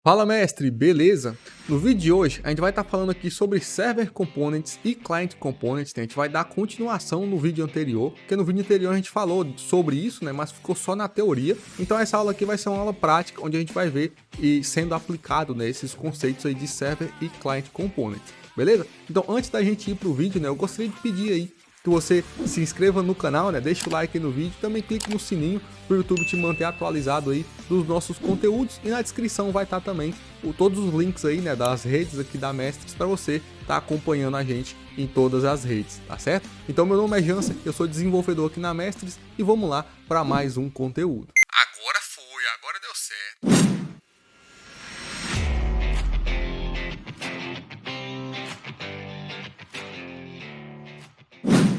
Fala mestre, beleza? No vídeo de hoje a gente vai estar falando aqui sobre Server Components e Client Components, né? A gente vai dar continuação no vídeo anterior, porque no vídeo anterior a gente falou sobre isso, né? Mas ficou só na teoria. Então essa aula aqui vai ser uma aula prática, onde a gente vai ver e sendo aplicado, né, esses conceitos aí de Server e Client Components, beleza? Então antes da gente ir pro vídeo, né, eu gostaria de pedir aí que você se inscreva no canal, né? Deixa o like aí no vídeo, também clique no sininho para o YouTube te manter atualizado aí dos nossos conteúdos, e na descrição vai estar também todos os links aí, né, das redes aqui da Mestres para você estar acompanhando a gente em todas as redes, tá certo? Então meu nome é Jansen, eu sou desenvolvedor aqui na Mestres e vamos lá para mais um conteúdo. Agora foi, agora deu certo.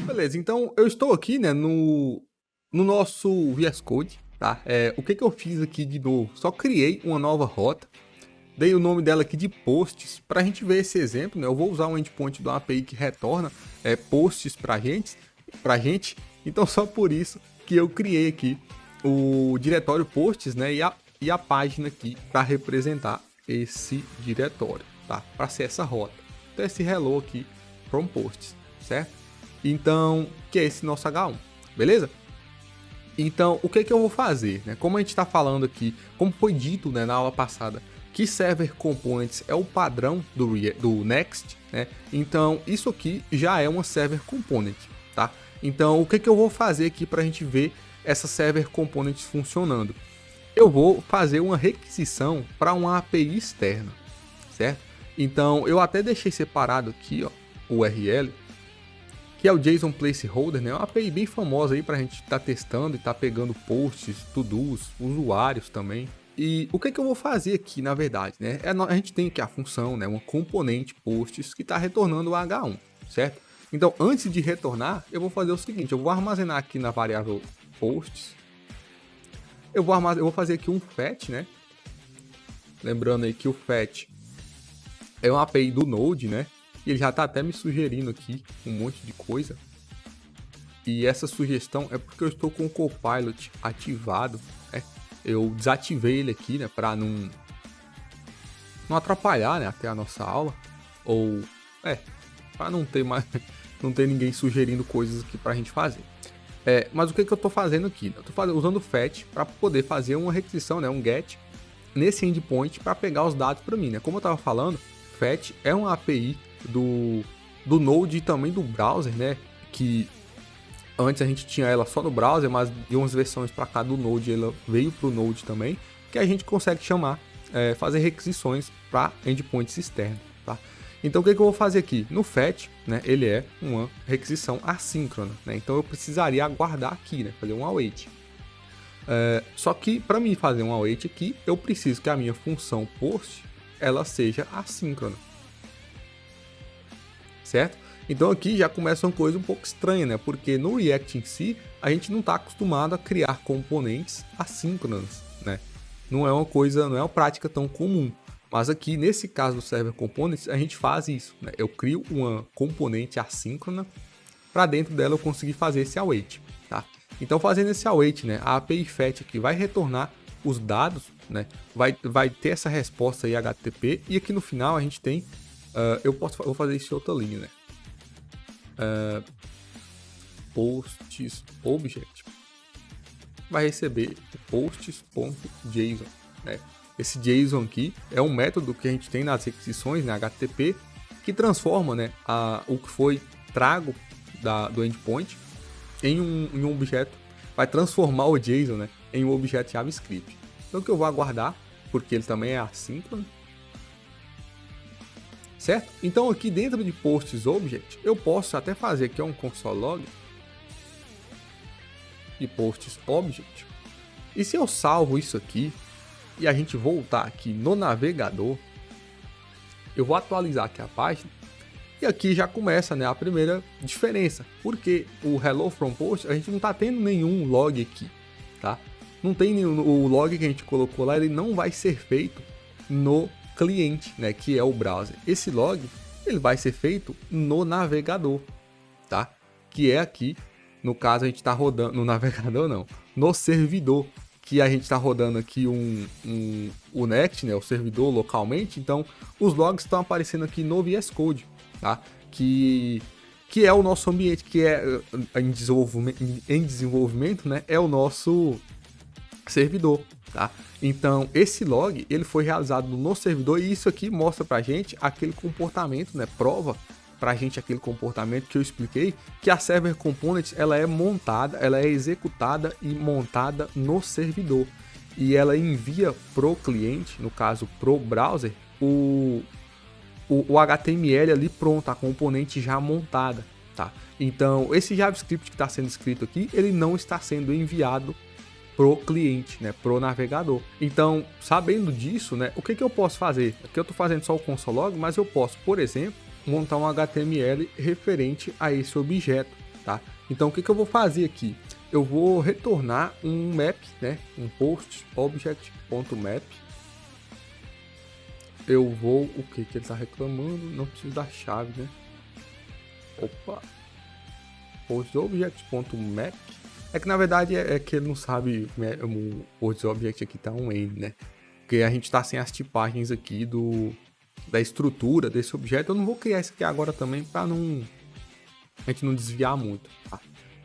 Beleza, então eu estou aqui, né, no nosso VS Code, tá? O que eu fiz aqui de novo? Só criei uma nova rota, dei o nome dela aqui de posts, para a gente ver esse exemplo, né? Eu vou usar um endpoint de uma API que retorna posts para gente, então só por isso que eu criei aqui o diretório posts, né? E a página aqui para representar esse diretório, tá? Para ser essa rota. Então esse hello aqui from posts, certo? Então, que é esse nosso H1, beleza? Então, o que eu vou fazer, né? Como a gente está falando aqui, como foi dito, né, na aula passada, que Server Components é o padrão do Next, né? Então, isso aqui já é uma Server Component, tá? Então, o que eu vou fazer aqui para a gente ver essa Server Components funcionando? Eu vou fazer uma requisição para uma API externa, certo? Então, eu até deixei separado aqui, ó, o URL, que é o JSON Placeholder, né? É uma API bem famosa aí para a gente estar testando e estar pegando posts, to-dos, usuários também. E o que eu vou fazer aqui, na verdade, né? A gente tem aqui a função, né? Uma componente posts que está retornando o H1, certo? Então, antes de retornar, eu vou fazer o seguinte: eu vou armazenar aqui na variável posts. Eu vou fazer aqui um fetch, né? Lembrando aí que o fetch é uma API do Node, né? E ele já está até me sugerindo aqui um monte de coisa. E essa sugestão é porque eu estou com o Copilot ativado, né? Eu desativei ele aqui, né, para não atrapalhar, né, até a nossa aula, ou para não ter ninguém sugerindo coisas aqui para a gente fazer. Mas o que eu estou fazendo aqui? Eu estou usando o fetch para poder fazer uma requisição, né, um get nesse endpoint para pegar os dados para mim, né? Como eu estava falando, fetch é uma API do Node e também do browser, né? Que antes a gente tinha ela só no browser, mas de umas versões para cá do Node ela veio para o Node também, que a gente consegue chamar, fazer requisições para endpoints externos, tá? Então o que eu vou fazer aqui? No fetch, né? Ele é uma requisição assíncrona, né? Então eu precisaria aguardar aqui, né? Fazer um await. Só que para mim fazer um await aqui, eu preciso que a minha função post ela seja assíncrona, certo? Então aqui já começa uma coisa um pouco estranha, né? Porque no React em si, a gente não está acostumado a criar componentes assíncronas, né? Não é uma prática tão comum. Mas aqui, nesse caso do Server Components, a gente faz isso, né? Eu crio uma componente assíncrona, para dentro dela eu conseguir fazer esse await, tá? Então fazendo esse await, né? A API fetch aqui vai retornar os dados, né? Vai ter essa resposta aí HTTP, e aqui no final a gente tem vou fazer isso em outra linha, né? Posts object vai receber posts.json, né? Esse JSON aqui é um método que a gente tem nas requisições, né, HTTP, que transforma, né, o que foi trago do endpoint em um objeto, vai transformar o JSON, né, em um objeto JavaScript. Então o que eu vou aguardar, porque ele também é assíncrono, certo? Então aqui dentro de posts object, eu posso até fazer aqui um console log de posts object. E se eu salvo isso aqui e a gente voltar aqui no navegador, eu vou atualizar aqui a página, e aqui já começa, né, a primeira diferença, porque o hello from post a gente não está tendo nenhum log aqui, tá? Não tem nenhum, o log que a gente colocou lá, ele não vai ser feito no cliente, né, que é o browser. Esse log ele vai ser feito no navegador, tá? Que é aqui, no caso a gente está rodando no navegador, não, no servidor. que a gente está rodando aqui o Next, né, o servidor localmente, então os logs estão aparecendo aqui no VS Code, tá? Que é o nosso ambiente, que é em desenvolvimento, né, é o nosso servidor, tá? Então, esse log, ele foi realizado no servidor e isso aqui mostra pra gente aquele comportamento, né, prova pra gente aquele comportamento que eu expliquei, que a Server Component, ela é montada, ela é executada e montada no servidor. E ela envia pro cliente, no caso pro browser, o HTML ali pronto, a componente já montada, tá? Então, esse JavaScript que está sendo escrito aqui, ele não está sendo enviado pro cliente, né, pro navegador. Então, sabendo disso, né, o que eu posso fazer? Aqui eu estou fazendo só o console log, mas eu posso, por exemplo, montar um HTML referente a esse objeto, tá? Então, o que eu vou fazer aqui? Eu vou retornar um map, né, um post object.map. Eu vou, o que ele está reclamando? Não preciso da chave, né? Opa! Post object.map. É que na verdade é que ele não sabe, o post object aqui tá um N, né? Porque a gente tá sem as tipagens aqui da estrutura desse objeto. Eu não vou criar isso aqui agora também para a gente não desviar muito, tá?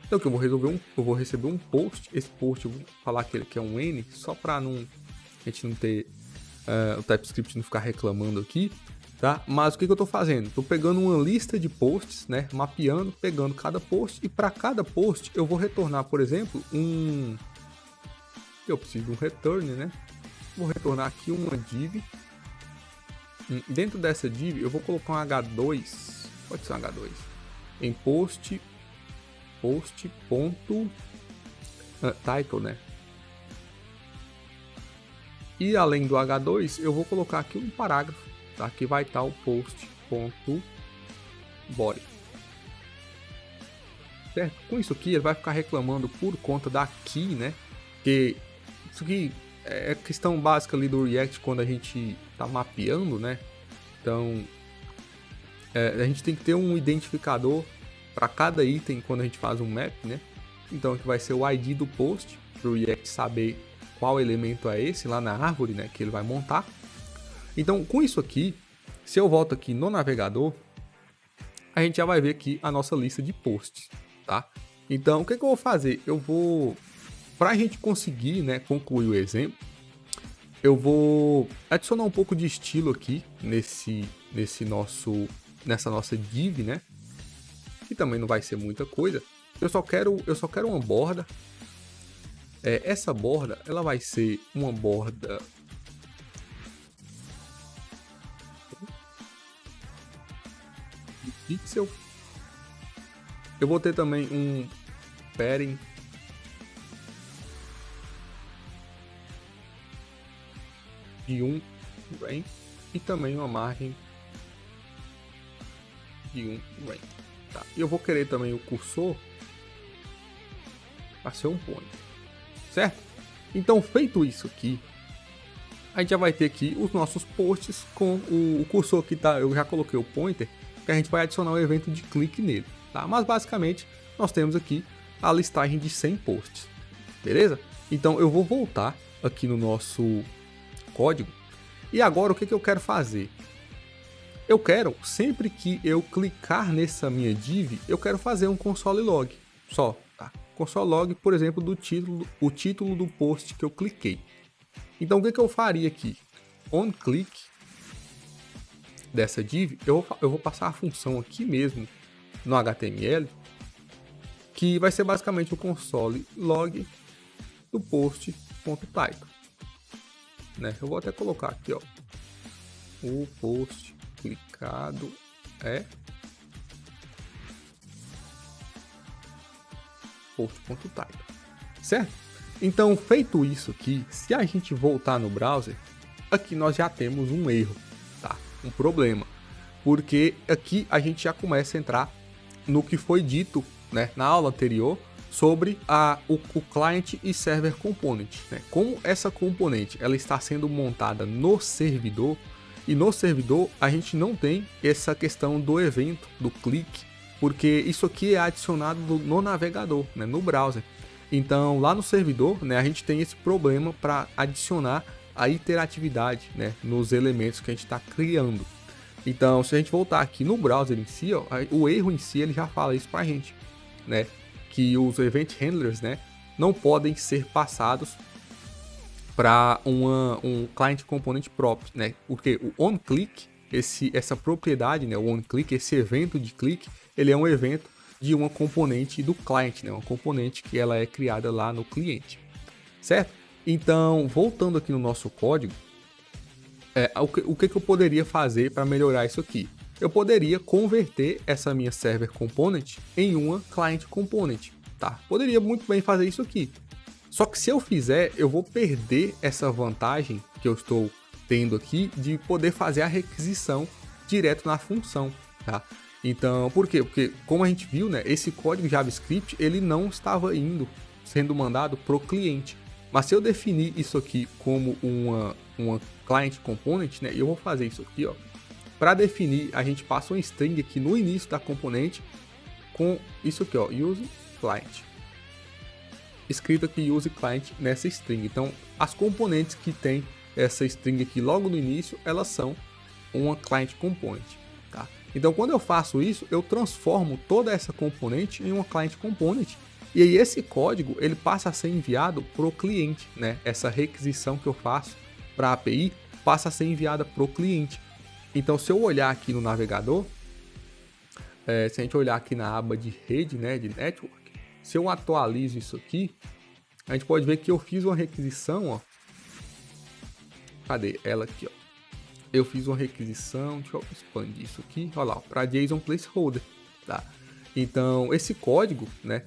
Então o que eu vou resolver eu vou receber um post. Esse post eu vou falar que ele aqui é um N, só para a gente não ter o TypeScript não ficar reclamando aqui, tá? Mas o que eu tô fazendo? Tô pegando uma lista de posts, né? Mapeando, pegando cada post e para cada post eu vou retornar, por exemplo, eu preciso de um return, né? Vou retornar aqui uma div. Dentro dessa div eu vou colocar um H2, pode ser um H2, em post title, né? E além do H2 eu vou colocar aqui um parágrafo, tá? Que vai estar o post.body. Certo? Com isso aqui ele vai ficar reclamando por conta da key, né? Que isso aqui é questão básica ali do React quando a gente tá mapeando, né? Então a gente tem que ter um identificador para cada item quando a gente faz um map, né? Então aqui vai ser o ID do post para o React saber qual elemento é esse lá na árvore, né? Que ele vai montar. Então com isso aqui, se eu volto aqui no navegador, a gente já vai ver aqui a nossa lista de posts, tá? Então o que eu vou fazer? Eu vou, para a gente conseguir, né, concluir o exemplo, eu vou adicionar um pouco de estilo aqui nessa nossa div, né? Que também não vai ser muita coisa. Eu só quero uma borda. Essa borda, ela vai ser uma borda de pixel. Eu vou ter também um padding de 1 rank e também uma margem de 1 rank. Tá. E eu vou querer também o cursor para ser um point, certo? Então, feito isso aqui, a gente já vai ter aqui os nossos posts com o cursor que tá. Eu já coloquei o pointer, que a gente vai adicionar um evento de clique nele, tá? Mas basicamente nós temos aqui a listagem de 100 posts, beleza? Então eu vou voltar aqui no nosso código e agora o que eu quero fazer? Eu quero, sempre que eu clicar nessa minha div, eu quero fazer um console log só, tá? Console log, por exemplo, o título do post que eu cliquei. Então o que eu faria aqui? On click dessa div, eu vou passar a função aqui mesmo no HTML, que vai ser basicamente o console log do post.title, né? Eu vou até colocar aqui, ó, o post clicado é post.title, certo? Então, feito isso aqui, se a gente voltar no browser, aqui nós já temos um erro, tá? Um problema, porque aqui a gente já começa a entrar no que foi dito, né, na aula anterior sobre o client e server component, né? Como essa componente ela está sendo montada no servidor, e no servidor a gente não tem essa questão do evento, do clique, porque isso aqui é adicionado no navegador, né, no browser. Então, lá no servidor, né, a gente tem esse problema para adicionar a iteratividade, né, nos elementos que a gente está criando. Então, se a gente voltar aqui no browser em si, ó, o erro em si ele já fala isso para a gente, né, que os event handlers, né, não podem ser passados para um client component próprio, né? Porque o onClick, essa propriedade, né, o onClick, esse evento de clique, ele é um evento de uma componente do client, né? Uma componente que ela é criada lá no cliente, certo? Então, voltando aqui no nosso código, o que eu poderia fazer para melhorar isso aqui? Eu poderia converter essa minha server component em uma client component, tá? Poderia muito bem fazer isso aqui. Só que se eu fizer, eu vou perder essa vantagem que eu estou tendo aqui de poder fazer a requisição direto na função, tá? Então, por quê? Porque, como a gente viu, né, esse código JavaScript, ele não estava sendo mandado para o cliente. Mas se eu definir isso aqui como uma client component, né, eu vou fazer isso aqui, ó. Para definir, a gente passa uma string aqui no início da componente com isso aqui, ó, use client. Escrito aqui use client nessa string. Então, as componentes que tem essa string aqui logo no início, elas são uma client component, tá? Então, quando eu faço isso, eu transformo toda essa componente em uma client component. E aí esse código, ele passa a ser enviado para o cliente, né? Essa requisição que eu faço para a API passa a ser enviada para o cliente. Então, se eu olhar aqui no navegador, se a gente olhar aqui na aba de rede, né, de network, se eu atualizo isso aqui, a gente pode ver que eu fiz uma requisição, ó. Cadê ela aqui, ó? Eu fiz uma requisição, deixa eu expandir isso aqui, olha lá, para JSON placeholder, tá? Então, esse código, né,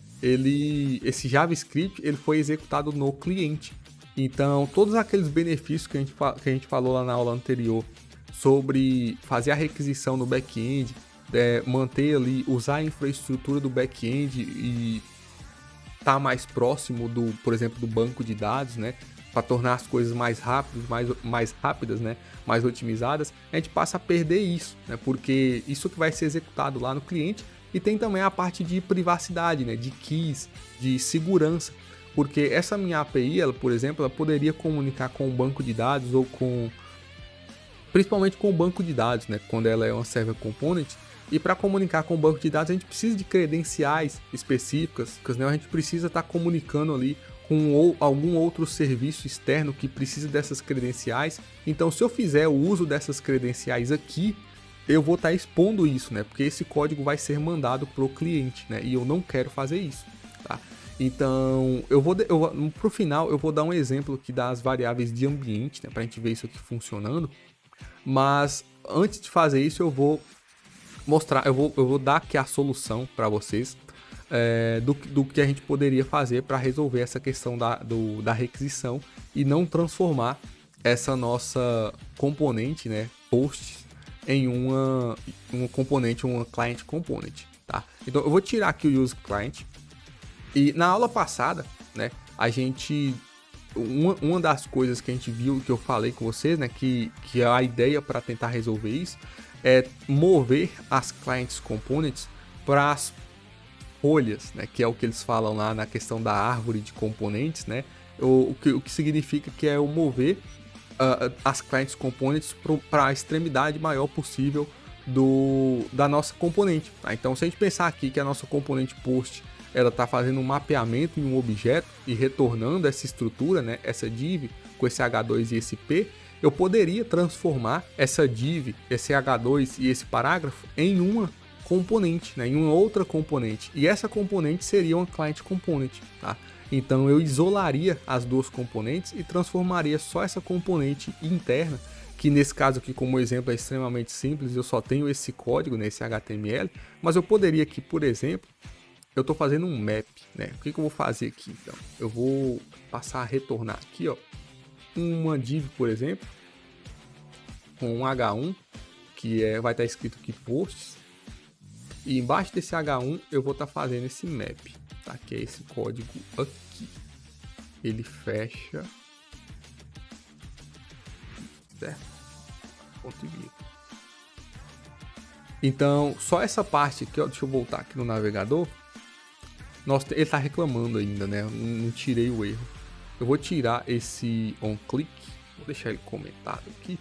esse JavaScript, ele foi executado no cliente. Então, todos aqueles benefícios que a gente falou lá na aula anterior sobre fazer a requisição no back-end, manter ali, usar a infraestrutura do back-end e estar mais próximo por exemplo, do banco de dados, né, para tornar as coisas mais rápidas, né, mais otimizadas, a gente passa a perder isso, né, porque isso que vai ser executado lá no cliente. E tem também a parte de privacidade, né, de keys, de segurança, porque essa minha API, ela, por exemplo, ela poderia comunicar com o banco de dados ou principalmente com o banco de dados, né, quando ela é uma server component. E para comunicar com o banco de dados, a gente precisa de credenciais específicas, né? A gente precisa estar comunicando ali com algum outro serviço externo que precisa dessas credenciais. Então, se eu fizer o uso dessas credenciais aqui, eu vou estar expondo isso, né? Porque esse código vai ser mandado para o cliente, né? E eu não quero fazer isso, tá? Então, pro final, eu vou dar um exemplo aqui das variáveis de ambiente, né? Para a gente ver isso aqui funcionando. Mas, antes de fazer isso, eu vou mostrar, eu vou dar aqui a solução para vocês do que a gente poderia fazer para resolver essa questão da requisição e não transformar essa nossa componente, né, post, em uma componente, uma client component, tá? Então eu vou tirar aqui o use client. E na aula passada, né, uma das coisas que a gente viu, que eu falei com vocês, né, que a ideia para tentar resolver isso é mover as clients components para as folhas, né, que é o que eles falam lá na questão da árvore de componentes, né, o que significa que é o mover as clients components para a extremidade maior possível da nossa componente, tá? Então, se a gente pensar aqui que a nossa componente post ela está fazendo um mapeamento em um objeto e retornando essa estrutura, né, essa div com esse H2 e esse P, eu poderia transformar essa div, esse H2 e esse parágrafo em uma componente, né, em uma outra componente. E essa componente seria uma client component, tá? Então eu isolaria as duas componentes e transformaria só essa componente interna, que nesse caso aqui, como exemplo, é extremamente simples, eu só tenho esse código, né, esse HTML, mas eu poderia aqui, por exemplo, eu estou fazendo um map, né? O que eu vou fazer aqui, então? Eu vou passar a retornar aqui, ó, uma div, por exemplo, com um H1, que vai estar escrito aqui posts, e embaixo desse H1 eu vou estar fazendo esse map, tá? Que é esse código aqui. Ele fecha, certo? Ponto e vírgula. Então, só essa parte aqui, ó, deixa eu voltar aqui no navegador. Nossa, ele tá reclamando ainda, né? Eu não tirei o erro. Eu vou tirar esse onClick. Vou deixar ele comentado aqui.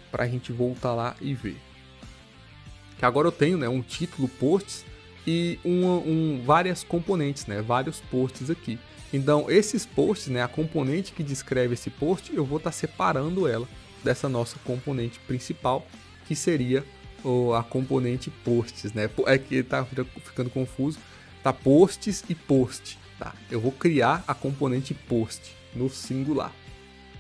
Pra gente voltar lá e ver. Que agora eu tenho, né, um título posts e várias componentes, né? Vários posts aqui. Então, esses posts, né? A componente que descreve esse post, eu vou estar separando ela dessa nossa componente principal, que seria a componente posts, né? É que tá ficando confuso. Tá posts e post, tá? Eu vou criar a componente post no singular.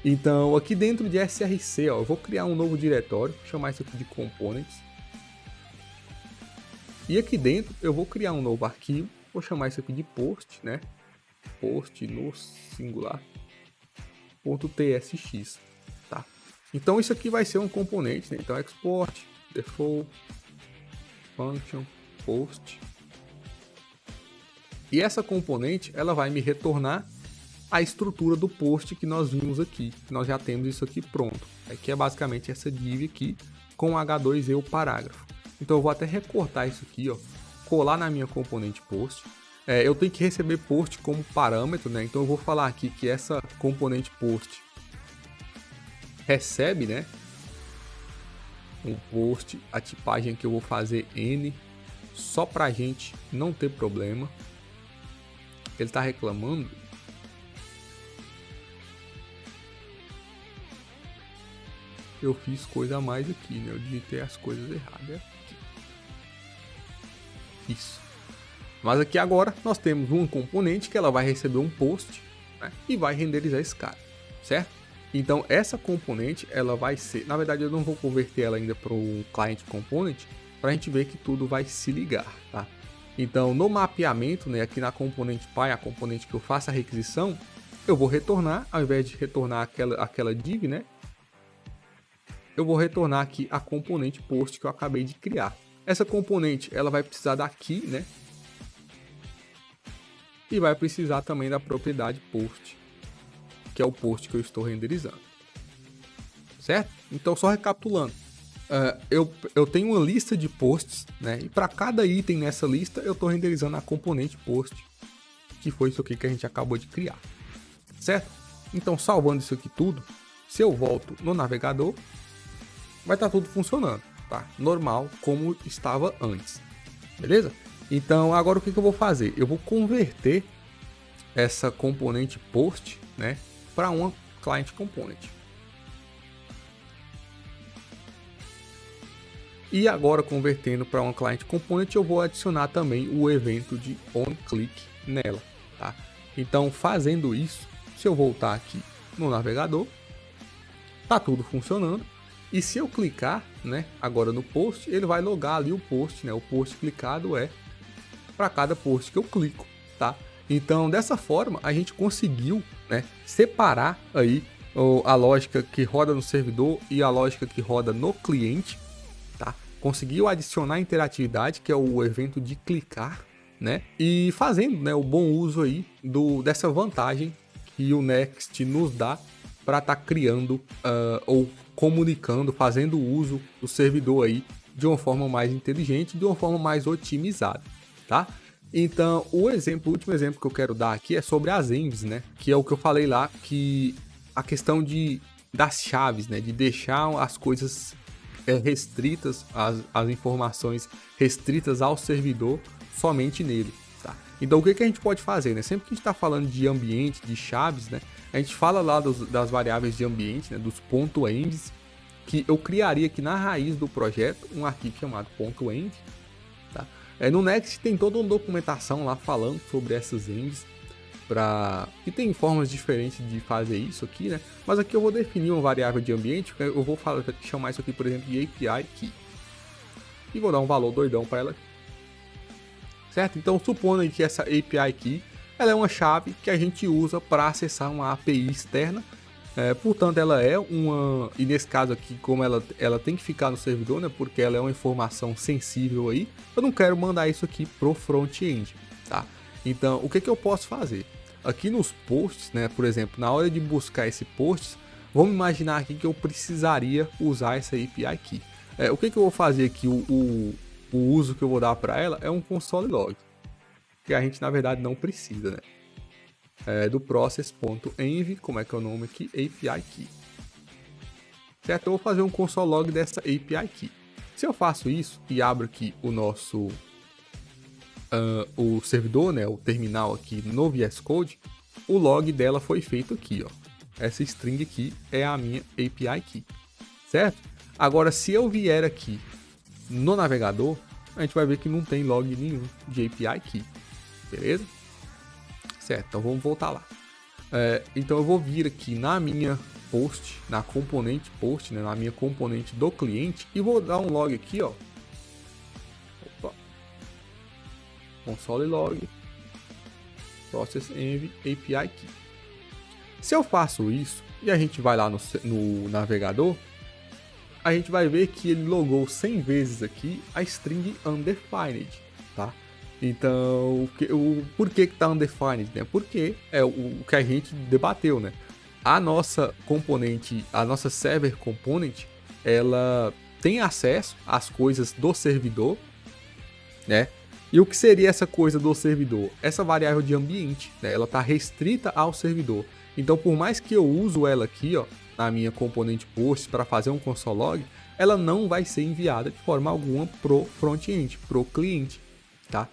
Então, aqui dentro de src, ó, eu vou criar um novo diretório, vou chamar isso aqui de components. E aqui dentro eu vou criar um novo arquivo, vou chamar isso aqui de post, né? Post no singular .tsx, tá? Então isso aqui vai ser um componente, né? Então export default function post. E essa componente, ela vai me retornar a estrutura do post que nós vimos aqui. Nós já temos isso aqui pronto. Aqui é basicamente essa div aqui com H2 e o parágrafo. Então eu vou até recortar isso aqui, ó, colar na minha componente post. Eu tenho que receber post como parâmetro, né? Então eu vou falar aqui que essa componente post recebe, né, um post, a tipagem que eu vou fazer N, só pra gente não ter problema. Ele tá reclamando. Eu fiz coisa a mais aqui, né? Eu digitei as coisas erradas aqui. Isso. Mas aqui agora nós temos um componente que ela vai receber um post, né, e vai renderizar esse cara, certo? Então essa componente ela vai ser, na verdade eu não vou converter ela ainda para o client component, para a gente ver que tudo vai se ligar, tá? Então no mapeamento, né, aqui na componente Py, a componente que eu faço a requisição, eu vou retornar, ao invés de retornar aquela div, né, eu vou retornar aqui a componente post que eu acabei de criar. Essa componente ela vai precisar daqui, né, e vai precisar também da propriedade post, que é o post que eu estou renderizando, certo? Então só recapitulando, eu tenho uma lista de posts, né? E para cada item nessa lista eu estou renderizando a componente post, que foi isso aqui que a gente acabou de criar, certo? Então salvando isso aqui tudo, se eu volto no navegador, vai estar tudo funcionando, tá? Normal como estava antes, beleza? Então agora o que eu vou fazer? Eu vou converter essa componente post, né, para uma client component. E agora convertendo para uma client component, eu vou adicionar também o evento de onClick nela, tá? Então fazendo isso, se eu voltar aqui no navegador, tá tudo funcionando. E se eu clicar, né, agora no post, ele vai logar ali o post, né? O post clicado é para cada post que eu clico, tá? Então dessa forma a gente conseguiu, né, separar aí a lógica que roda no servidor e a lógica que roda no cliente, tá? Conseguiu adicionar interatividade, que é o evento de clicar, né? E fazendo, né, o bom uso aí dessa vantagem que o Next nos dá para estar criando ou comunicando, fazendo uso do servidor aí de uma forma mais inteligente, de uma forma mais otimizada, tá? Então, o último exemplo que eu quero dar aqui é sobre as envs, né? Que é o que eu falei lá, que a questão das chaves, né? De deixar as coisas restritas, as informações restritas ao servidor, somente nele, tá? Então, o que a gente pode fazer, né? Sempre que a gente está falando de ambiente, de chaves, né? A gente fala lá das variáveis de ambiente, né? Dos .envs, que eu criaria aqui na raiz do projeto um arquivo chamado .env, tá? No Next tem toda uma documentação lá falando sobre essas envs, que tem formas diferentes de fazer isso aqui, né? Mas aqui eu vou definir uma variável de ambiente, eu vou chamar isso aqui, por exemplo, de API Key. E vou dar um valor doidão para ela, certo? Então, supondo que essa API Key, ela é uma chave que a gente usa para acessar uma API externa. Portanto, ela é e nesse caso aqui, como ela tem que ficar no servidor, né? Porque ela é uma informação sensível aí, eu não quero mandar isso aqui pro front-end, tá? Então, o que eu posso fazer? Aqui nos posts, né? Por exemplo, na hora de buscar esse post, vamos imaginar aqui que eu precisaria usar essa API Key. O que eu vou fazer aqui? O uso que eu vou dar para ela é um console log. porque a gente na verdade não precisa, né? Do process.env, como é que é o nome aqui? API Key. Certo? Eu vou fazer um console log dessa API Key. Se eu faço isso e abro aqui o nosso o servidor, né, o terminal aqui no VS Code, o log dela foi feito aqui, ó. Essa string aqui é a minha API Key, certo? Agora, se eu vier aqui no navegador, a gente vai ver que não tem log nenhum de API Key, beleza? Certo, então vamos voltar lá. Então eu vou vir aqui na minha post, na componente post, né, na minha componente do cliente, e vou dar um log aqui, ó. Opa. Console log process env API Key. Se eu faço isso e a gente vai lá no navegador, a gente vai ver que ele logou 100 vezes aqui a string undefined, tá? Então, por que tá undefined, né? Porque é o que a gente debateu, né? A nossa componente, a nossa server component, ela tem acesso às coisas do servidor, né? E o que seria essa coisa do servidor? Essa variável de ambiente, né? Ela está restrita ao servidor. Então, por mais que eu uso ela aqui, ó, na minha componente post para fazer um console log, ela não vai ser enviada de forma alguma pro front-end, pro cliente, tá?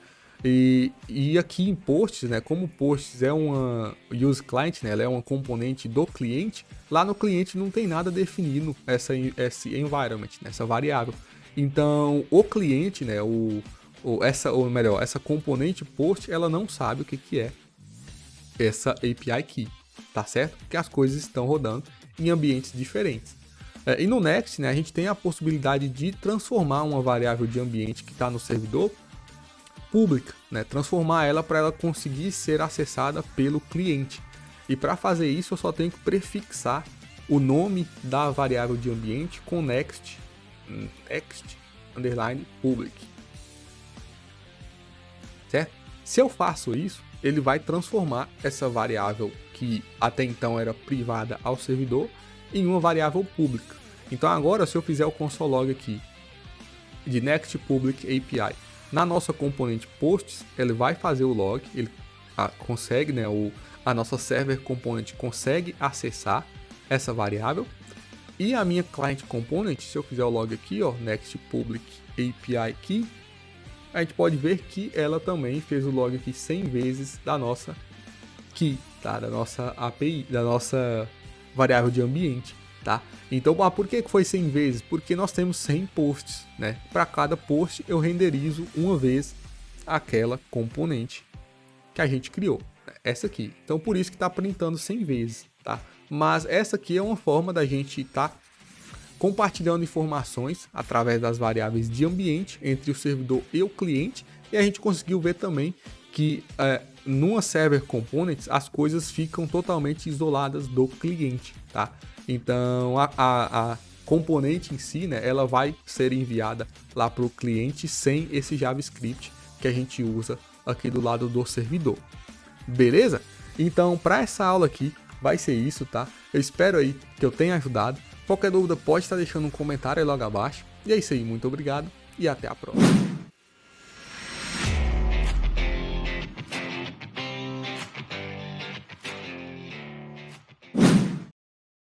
E aqui em posts, né? Como posts é uma use client, né? Ela é uma componente do cliente. Lá no cliente não tem nada definindo esse environment, né? Essa variável. Então, o cliente, né? Essa componente post, ela não sabe o que é essa API Key, tá certo? Porque as coisas estão rodando em ambientes diferentes. E no Next, né, a gente tem a possibilidade de transformar uma variável de ambiente que está no servidor pública, né? Transformar ela para ela conseguir ser acessada pelo cliente. E para fazer isso, eu só tenho que prefixar o nome da variável de ambiente com next underline public. Certo? Se eu faço isso, ele vai transformar essa variável que até então era privada ao servidor em uma variável pública. Então agora, se eu fizer o console log aqui de next public API na nossa componente posts, ele vai fazer o log, ele consegue, né, a nossa server component consegue acessar essa variável, e a minha client component, se eu fizer o log aqui, ó, next public API key, a gente pode ver que ela também fez o log aqui 100 vezes da nossa key, tá? Da nossa API, da nossa variável de ambiente, tá? Então, por que foi 100 vezes? Porque nós temos 100 posts, né? Para cada post eu renderizo uma vez aquela componente que a gente criou, essa aqui. Então, por isso que está printando 100 vezes, tá? Mas essa aqui é uma forma da gente estar compartilhando informações através das variáveis de ambiente entre o servidor e o cliente, e a gente conseguiu ver também que numa server components as coisas ficam totalmente isoladas do cliente, tá? Então a componente em si, né, ela vai ser enviada lá para o cliente sem esse JavaScript que a gente usa aqui do lado do servidor. Beleza? Então, para essa aula aqui vai ser isso, tá? Eu espero aí que eu tenha ajudado. Qualquer dúvida pode estar deixando um comentário aí logo abaixo. E é isso aí, muito obrigado e até a próxima.